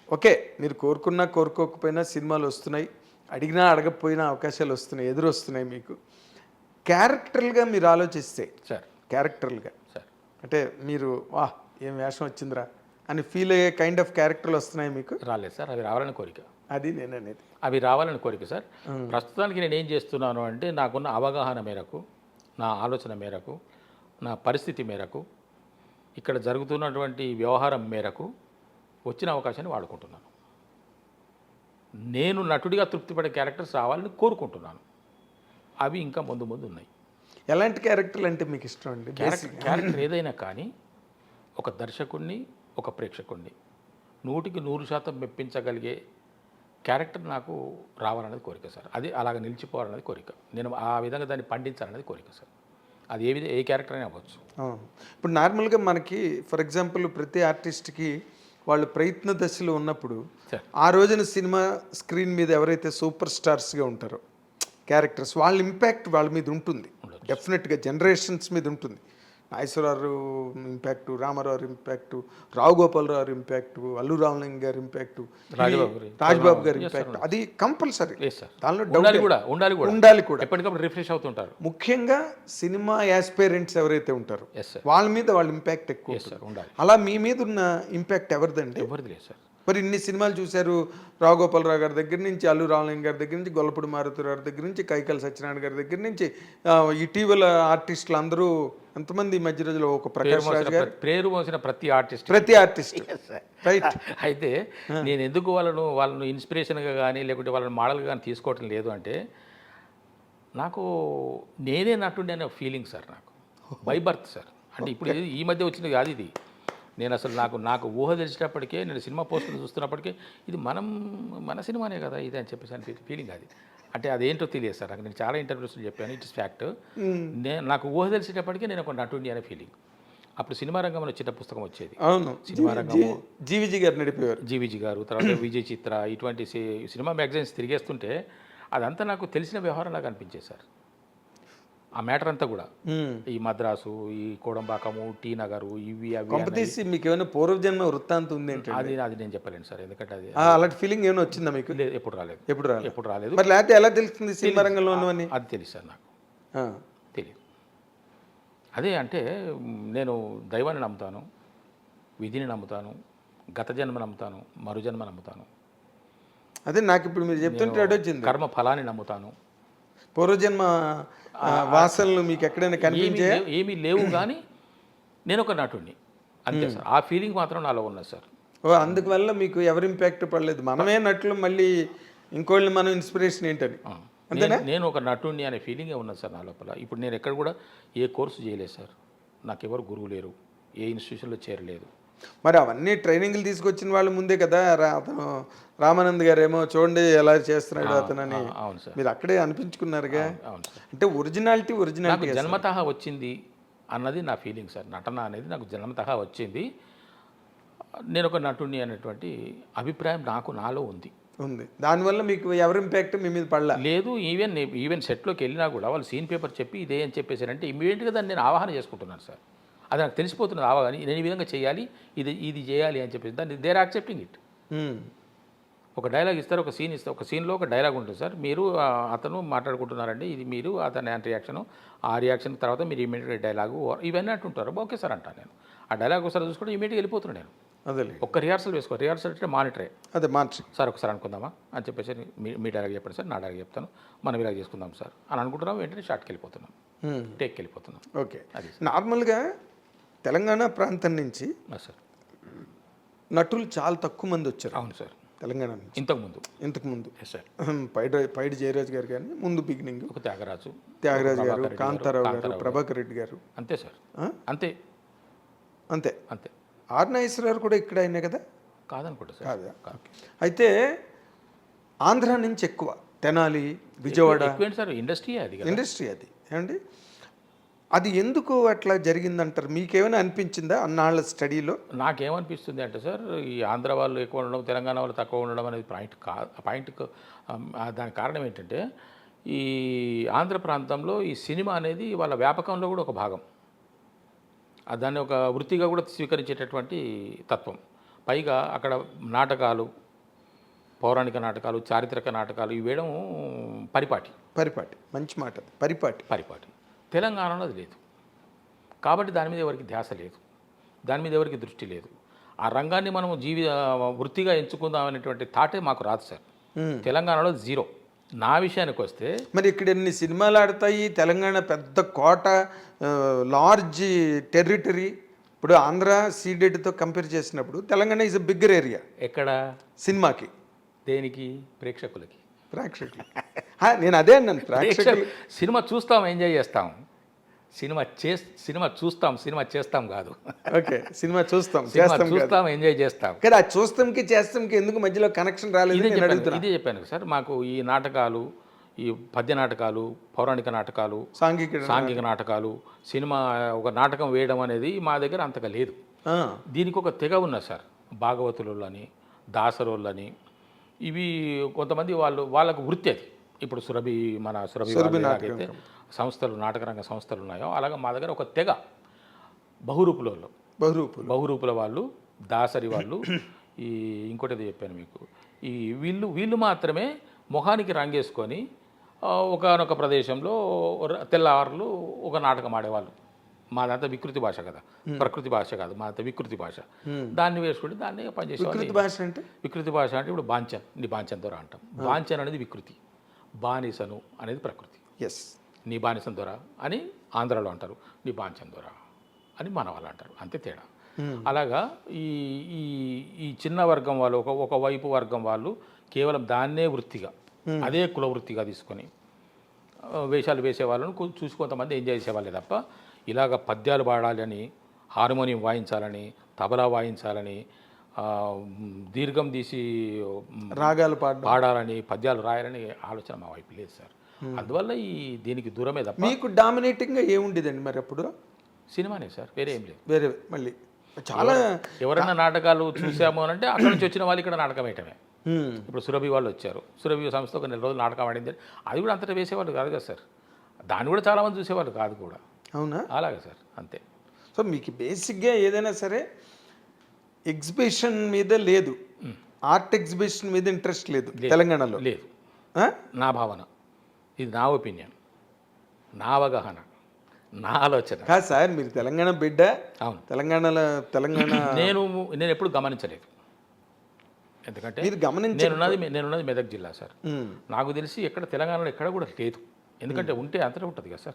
Okay. మీరు కోరుకున్నా, కోరుకోకపోయినా సినిమాలు వస్తున్నాయి. అడిగినా, అడగకపోయినా అవకాశాలు వస్తున్నాయి. ఎదురొస్తున్నాయి మీకు. క్యారెక్టర్‌లుగా మీరు ఆలోచిస్తే, సార్ క్యారెక్టర్‌లుగా సార్ అంటే మీరు వాహ్! ఏం వేషం వచ్చిందిరా! అని ఫీల్ అయ్యే కైండ్ ఆఫ్ క్యారెక్టర్‌లు వస్తున్నాయా మీకు? రాలేదు సార్. అవి రావాలని కోరిక. అది నేననేది. అవి రావాలని కోరిక సార్. ప్రస్తుతానికి నేనేం చేస్తున్నాను అంటే నాకున్న అవగాహన మేరకు, నా ఆలోచన మేరకు, నా పరిస్థితి మేరకు, ఇక్కడ జరుగుతున్నటువంటి వ్యవహారం మేరకు వచ్చిన అవకాశాన్ని వాడుకుంటున్నాను. నేను నటుడిగా తృప్తిపడే క్యారెక్టర్స్ రావాలని కోరుకుంటున్నాను. అవి ఇంకా ముందు ముందు ఉన్నాయి. ఎలాంటి క్యారెక్టర్లు అంటే మీకు ఇష్టం అండి? క్యారెక్టర్ ఏదైనా కానీ ఒక దర్శకుడిని, ఒక ప్రేక్షకుడిని 100కి 100% మెప్పించగలిగే క్యారెక్టర్ నాకు రావాలనేది కోరిక సార్. అది అలాగ నిలిచిపోవాలనేది కోరిక. నేను ఆ విధంగా దాన్ని పండించాలనేది కోరిక సార్. అది ఏ క్యారెక్టర్ అయినా అవ్వచ్చు. ఇప్పుడు నార్మల్‌గా మనకి ఫర్ ఎగ్జాంపుల్ ప్రతి ఆర్టిస్ట్‌కి వాళ్ళు ప్రయత్న దశలో ఉన్నప్పుడు సార్ ఆ రోజున సినిమా స్క్రీన్ మీద ఎవరైతే సూపర్ స్టార్స్‌గా ఉంటారో క్యారెక్టర్స్ వాళ్ళ ఇంపాక్ట్ వాళ్ళ మీద ఉంటుంది. డెఫినెట్‌గా జనరేషన్స్ మీద ఉంటుంది. Nageswararao impact, Ramarao impact, Rao Gopalarao impact, Allu Ramalinga గారి ఇంపాక్టు, రాజ్బాబు గారి ఇంపాక్ట్ అది కంపల్సరీ. లేదు సార్. దానిలో ఉండాలి డౌట్ కూడా. ఉండాలి కూడా. ఎప్పటికప్పుడు రిఫ్రెష్ అవుతుంటారు. ముఖ్యంగా సినిమా యాస్పైరెంట్స్ ఎవరైతే ఉంటారో ఎస్ సార్. వాళ్ళ మీద వాళ్ళ ఇంపాక్ట్ ఎక్కువ ఎస్ సార్. ఉండాలి. అలా మీ మీద ఉన్న ఇంపాక్ట్ ఎవరిదండి? ఎవరిది లేదు సార్. మరి ఇన్ని సినిమాలు చూశారు. రావు గోపాలరావు గారి దగ్గర నుంచి, అల్లు రామలింగ గారి దగ్గర నుంచి, గొల్లపూడి మారుతి గారి దగ్గర నుంచి, కైకాల సత్యనారాయణ గారి దగ్గర నుంచి ఇటీవల ఆర్టిస్టులు అందరూ ఎంతమంది ఈ మధ్య రోజుల్లో ఒక ప్రకాష్ రాజ్ గారు పేరు మోసిన ప్రతి ఆర్టిస్ట్ రైట్. అయితే నేను ఎందుకు వాళ్ళను ఇన్స్పిరేషన్గా కానీ లేకుంటే వాళ్ళని మోడల్గా కానీ తీసుకోవటం లేదు అంటే నాకు నేనే నటుండే అనే ఫీలింగ్ సార్. నాకు బై బర్త్ సార్. అంటే ఇప్పుడు ఈ మధ్య వచ్చింది కాదు ఇది. నేను అసలు నాకు ఊహ తెలిసినప్పటికే నేను సినిమా పోస్టులు చూస్తున్నప్పటికే ఇది మన సినిమానే కదా ఇది అని చెప్పేసి అని ఫీలింగ్ అది. అంటే అదేంటో తెలియదు సార్. నేను చాలా ఇంటర్వ్యూస్లో చెప్పాను. It's fact. నాకు ఊహ తెలిసేటప్పటికే నేను ఒక నటుడిని అనే ఫీలింగ్. అప్పుడు సినిమా రంగంలో చిన్న పుస్తకం వచ్చేది. అవును. సినిమా రంగం జీవిజీ గారు నడిపేవారు. జీవిజీ గారు, తర్వాత విజయ్ చిత్ర, ఇటువంటి సినిమా మ్యాగజైన్స్ తిరిగేస్తుంటే అదంతా నాకు తెలిసిన వ్యవహారం లాగా అనిపించేది సార్. ఆ మ్యాటర్ అంతా కూడా ఈ మద్రాసు, ఈ కోడంబాకము, టీ నగరు, ఇవి అవి కంపతీసి మీకు ఏమైనా పూర్వజన్మ వృత్తాంతం ఉంది ఏంటి? అది నేను చెప్పలేను సార్. ఎందుకంటే అది అలాంటి ఫీలింగ్ ఏమైనా వచ్చిందా మీకు? ఎప్పుడు రాలేదు. ఎప్పుడు రాలేదు. మరి లేకపోతే ఎలా తెలుస్తుంది సినిమా రంగంలో ఉన్నవని? అది తెలుసు సార్. నాకు తెలియదు. అదే అంటే నేను దైవాన్ని నమ్ముతాను, విధిని నమ్ముతాను, గత జన్మ నమ్ముతాను, మరుజన్మ నమ్ముతాను. అదే నాకు ఇప్పుడు మీరు చెప్తుంటే వచ్చింది. కర్మ ఫలాన్ని నమ్ముతాను. పూర్వజన్మ వాసనలు మీకు ఎక్కడైనా కనిపించే? ఏమీ లేవు కానీ నేను ఒక నటుడిని అంతే సార్. ఆ ఫీలింగ్ మాత్రం నాలో ఉన్నది సార్. అందువల్ల మీకు ఎవరు ఇంపాక్ట్ పడలేదు. మనమే నటులు, మళ్ళీ ఇంకోళ్ళని మనం ఇన్స్పిరేషన్ ఏంటని అంతేనా? నేను ఒక నటుడిని అనే ఫీలింగే ఉన్నది సార్ నా లోపల. ఇప్పుడు నేను ఎక్కడ కూడా ఏ కోర్సు చేయలేదు సార్. నాకు ఎవరు గురువు లేరు, ఏ ఇన్స్టిట్యూషన్లో చేరలేదు. మరి అవన్నీ ట్రైనింగ్లు తీసుకొచ్చిన వాళ్ళ ముందే కదా అతను రామానంద్ గారు ఏమో చూడండి ఎలా చేస్తున్నాడు అతనని. అవును సార్. మీరు అక్కడే అనిపించుకున్నారుగా. అవును సార్. అంటే ఒరిజినాలిటీ జన్మతహా వచ్చింది అన్నది నా ఫీలింగ్ సార్. నటన అనేది నాకు జన్మతహా వచ్చింది. నేను ఒక నటుడిని అనేటువంటి అభిప్రాయం నాలో ఉంది. దానివల్ల మీకు ఎవరి ఇంపాక్ట్ మీ మీద పడలా? లేదు. ఈవెన్ సెట్లోకి వెళ్ళినా కూడా వాళ్ళు సీన్ పేపర్ చెప్పి ఇదే అని చెప్పేసారంటే ఇమీడియట్గా దాన్ని నేను ఆవాహన చేసుకుంటున్నాను సార్. అది నాకు తెలిసిపోతున్నది. అవగాహన నేను ఈ విధంగా చేయాలి, ఇది చేయాలి అని చెప్పేసి దాన్ని దేర్ యాక్సెప్టింగ్ ఇట్. ఒక డైలాగ్ ఇస్తారు, ఒక సీన్ ఇస్తారు. ఒక సీన్లో ఒక డైలాగ్ ఉంటుంది సార్. మీరు అతను మాట్లాడుకుంటున్నారండి, ఇది మీరు అతని రియాక్షన్, ఆ రియాక్షన్ తర్వాత మీరు ఇమీడియట్గా డైలాగు ఇవన్నీ అంటుంటారు. ఓకే సార్ అంటాను నేను. ఆ డైలాగ్ ఒకసారి చూసుకుంటే ఇమీడియట్గా వెళ్ళిపోతున్నాను నేను. అదే ఒక్క రిహార్సల్ రిహార్సల్ అంటే మానిటరే. అదే మానిటర్ సార్ ఒకసారి అనుకుందామా అని చెప్పేసి మీ డైలాగ్ చెప్పండి సార్, నా డైలాగ్ చెప్తాను, మనం ఇలాగ చేసుకుందాం సార్ అని అనుకుంటున్నాం. వెంటనే షార్ట్కి వెళ్ళిపోతున్నాం, టేక్కి వెళ్ళిపోతున్నాం. ఓకే. అది నార్మల్గా తెలంగాణ ప్రాంతం నుంచి సార్ నటులు చాలా తక్కువ మంది వచ్చారు. అవును సార్. తెలంగాణ నుంచి ఇంతకుముందు సార్ పైడి జయరాజ్ గారు కానీ ముందు బిగినింగ్ ఒక త్యాగరాజు గారు, కాంతారావు గారు, ప్రభాకర్ రెడ్డి గారు. అంతే సార్. అంతే అంతే అంతే. ఆర్ నాగేశ్వరరావు కూడా ఇక్కడ అయినా కదా? కాదనుకుంటా సార్. కాదా? అయితే ఆంధ్ర నుంచి ఎక్కువ తెనాలి, విజయవాడ సార్. ఇండస్ట్రీ అది ఏమండి? అది ఎందుకు అట్లా జరిగిందంటారు? మీకేమైనా అనిపించిందా అన్నాళ్ళ స్టడీలో? నాకేమనిపిస్తుంది అంటే సార్, ఈ ఆంధ్ర వాళ్ళు ఎక్కువ ఉండడం, తెలంగాణ వాళ్ళు తక్కువ ఉండడం అనేది పాయింట్ దానికి కారణం ఏంటంటే ఈ ఆంధ్ర ప్రాంతంలో ఈ సినిమా అనేది వాళ్ళ వ్యాపకంలో కూడా ఒక భాగం. దాన్ని ఒక వృత్తిగా కూడా స్వీకరించేటటువంటి తత్వం. పైగా అక్కడ నాటకాలు, పౌరాణిక నాటకాలు, చారిత్రక నాటకాలు ఇవి వేయడం పరిపాటి. మంచి మాట అది. పరిపాటి. తెలంగాణలో అది లేదు. కాబట్టి దాని మీద ఎవరికి ధ్యాస లేదు, దాని మీద ఎవరికి దృష్టి లేదు. ఆ రంగాన్ని మనం వృత్తిగా ఎంచుకుందాం అనేటువంటి థాటే మాకు రాదు సార్. తెలంగాణలో జీరో. నా విషయానికి వస్తే మరి ఇక్కడ ఎన్ని సినిమాలు ఆడతాయి, తెలంగాణ పెద్ద కోట, లార్జ్ టెరిటరీ. ఇప్పుడు ఆంధ్ర సీడెడ్తో కంపేర్ చేసినప్పుడు Telangana is a bigger area. ఎక్కడ సినిమాకి, దేనికి? ప్రేక్షకులకి. నేను అదే అన్నాను, ప్రేక్షకులు. సినిమా చూస్తాం, ఎంజాయ్ చేస్తాం. సినిమా చూస్తాం, సినిమా చేస్తాం కాదు. ఓకే, సినిమా చూస్తాం, ఎంజాయ్ చేస్తాం కదా. ఆ చూస్తాంకి చేస్తాంకి ఎందుకు మధ్యలో కనెక్షన్ రాలేదు? ఇదే చెప్పాను సార్. మాకు ఈ నాటకాలు, ఈ పద్య నాటకాలు, పౌరాణిక నాటకాలు, సాంఘిక నాటకాలు, సినిమా ఒక నాటకం వేయడం అనేది మా దగ్గర అంతగా లేదు. దీనికి ఒక తెగ ఉన్నది సార్. భాగవతులని, దాసరోళ్ళని, ఇవి కొంతమంది వాళ్ళకు వృత్తి అది. ఇప్పుడు సురభి ఎలాగైతే సంస్థలు, నాటకరంగ సంస్థలు ఉన్నాయో అలాగే మా దగ్గర ఒక తెగ బహురూపుల వాళ్ళు, దాసరి వాళ్ళు, ఈ ఇంకోటి ఏదో చెప్పాను మీకు, ఈ వీళ్ళు మాత్రమే మొహానికి రంగేసుకొని ఒకానొక ప్రదేశంలో తెల్లవారులు ఒక నాటకం ఆడేవాళ్ళు. మాదంతా వికృతి భాష కదా, ప్రకృతి భాష కాదు, మాదంతా వికృతి భాష. దాన్ని వేసుకుంటే దాన్ని పనిచేసేవాళ్ళు. వికృతి భాష అంటే ఇప్పుడు నీ బాంచన్ దొర అంటాం. బాంచన్ అనేది వికృతి, బానిసను అనేది ప్రకృతి. నీ బానిసన్ దొర అని ఆంధ్రాలో అంటారు, నీ బాంచన్ దొర అని మన వాళ్ళు అంటారు, అంతే తేడా. అలాగా ఈ చిన్న వర్గం వాళ్ళు, ఒకవైపు వర్గం వాళ్ళు కేవలం దాన్నే వృత్తిగా, అదే కుల వృత్తిగా తీసుకొని వేషాలు వేసేవాళ్ళను చూసి కొంతమంది ఎంజాయ్ చేసేవాళ్ళే తప్ప ఇలాగ పద్యాలు పాడాలని, హార్మోనియం వాయించాలని, తబలా వాయించాలని, దీర్ఘం తీసి రాగాలు పాడాలని, పద్యాలు రాయాలని ఆలోచన మా వైపు లేదు సార్. అందువల్ల దీనికి దూరమే తప్ప. మీకు డామినేటింగ్గా ఏముండేదండి మరి అప్పుడు? సినిమానే సార్, వేరే ఏం లేదు. వేరే మళ్ళీ చాలా ఎవరైనా నాటకాలు చూసాము అని అంటే అక్కడ నుంచి వచ్చిన వాళ్ళు ఇక్కడ నాటకం వేయటమే. ఇప్పుడు సురభి వాళ్ళు వచ్చారు, సురభి సంస్థ ఒక 4 రోజులు నాటకం ఆడింది, అది కూడా అంతటా వేసేవాళ్ళు కాదు కదా సార్. దాన్ని కూడా చాలామంది చూసేవాళ్ళు కాదు కూడా. అవునా? అలాగే సార్, అంతే. సో మీకు బేసిక్గా ఏదైనా సరే ఎగ్జిబిషన్ మీద లేదు, ఆర్ట్ ఎగ్జిబిషన్ మీద ఇంట్రెస్ట్ లేదు తెలంగాణలో? లేదు, నా భావన, ఇది నా ఒపీనియన్, నా అవగాహన, నా ఆలోచన. కాదు సార్, మీరు తెలంగాణ బిడ్డ. అవును, తెలంగాణ నేను ఎప్పుడు గమనించలేదు. ఎందుకంటే నేనున్నది మెదక్ జిల్లా సార్. నాకు తెలిసి ఎక్కడ తెలంగాణలో ఎక్కడ కూడా లేదు. ఎందుకంటే ఉంటే అంతటా ఉంటుంది కదా సార్.